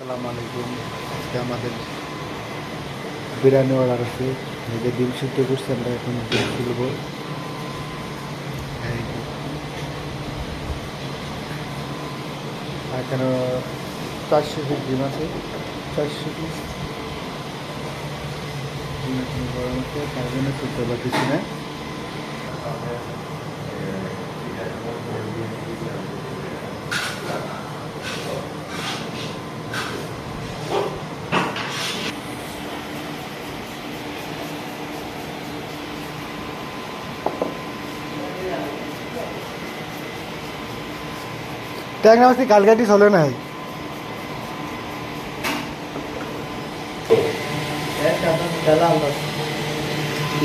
আসসালামু আলাইকুম। আজকে আমাদের বিরিয়ানি অর্ডার আছে। এই যে ডিম সিদ্ধ করছি, আমরা এখন ডিম খুলবো। এই যে এখানে 400 পিস ডিম আছে, 400 পিস ডিম এখন গরম আছে, তার জন্য খুলতে পারতেছি না। ট্যাগ নামাজটি কালকাটি চলে নাই।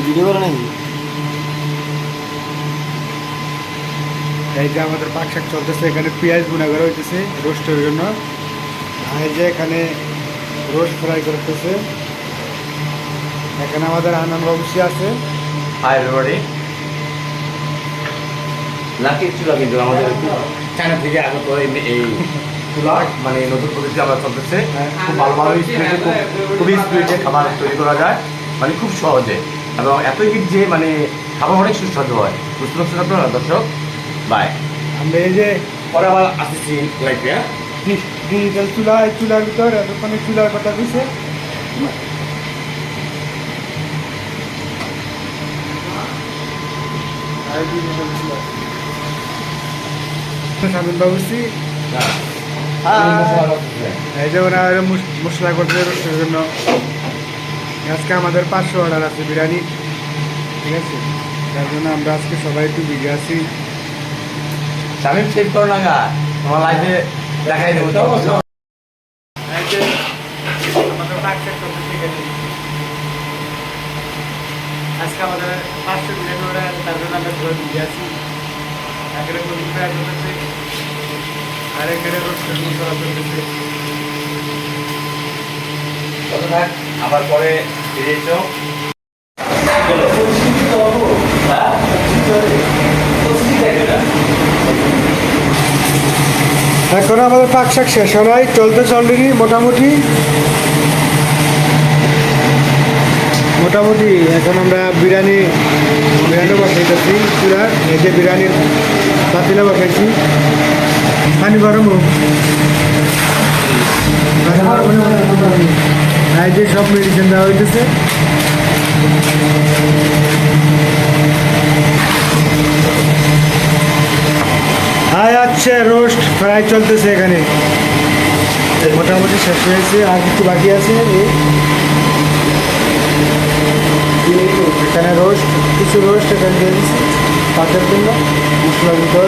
ভিডিও করে নাকি? এই যে আমাদের পাক শাক চলতেছে, এখানে পেঁয়াজ গুঁড়া করা হইতেছে রোস্টের জন্য। আর এই যে এখানে রোস্ট ফ্রাই করতেছে। এখানে আমাদের আনন্দ বাবুসি আছে। Hi everybody. লাকি চুলা কিন্তু আমাদের চায়না থেকে আগত এই চুলা মানে নতুন পদ্ধতি আমরা চলতেছে। খুব ভালো ভালো স্পিডে খুবই স্পিডে খাবার তৈরি করা যায়, মানে খুব সহজে, এবং এত হিট যে মানে খাবার অনেক সুস্বাদু হয়। বুঝতে পারছেন আপনারা দর্শক? বাই। আমরা এই যে পরে আবার আসতেছি লাইফে। ডিজিটাল চুলা, এই চুলার ভিতর এতক্ষণে চুলার কথা দিছে। স্বামীন বাবুসি এই যে ওরা মশলা করতে রোস্টের জন্য। আজকে আমাদের 500 অর্ডার আছে বিরিয়ানি, ঠিক আছে? তার জন্য আমরা আজকে সবাই একটু বিজি আছি। স্বামী সেভ করো না গা, তোমার লাইফে দেখাই দেবো। আজকে আমাদের 500 বিরিয়ানি অর্ডার, তার জন্য আমরা সবাই বিজি আছি। এখানে মুরগি ফ্রাই করতেছে, আর এখানে রোস্টের মশলা করতেছে। আবার পরে ফিরে এসো। এখন আমাদের পাক শাক শেষ হয় নাই, চলতেছে অলরেডি। মোটামুটি এখন আমরা বিরিয়ানি বসাইতেছি চুলার। এই যে বিরিয়ানির পাতিলা বসাইছি, পানি গরম হোক। এই যে সব মেডিসিন দেওয়া হইতেছে। আচ্ছা, রোস্ট ফ্রাই চলতেছে এখানে, মোটামুটি শেষ হয়েছে, আর কিছু বাকি আছে। এখানে কিছু রোস্ট এখানে দিয়ে দিচ্ছি পাতের জন্য মশলার ভিতর।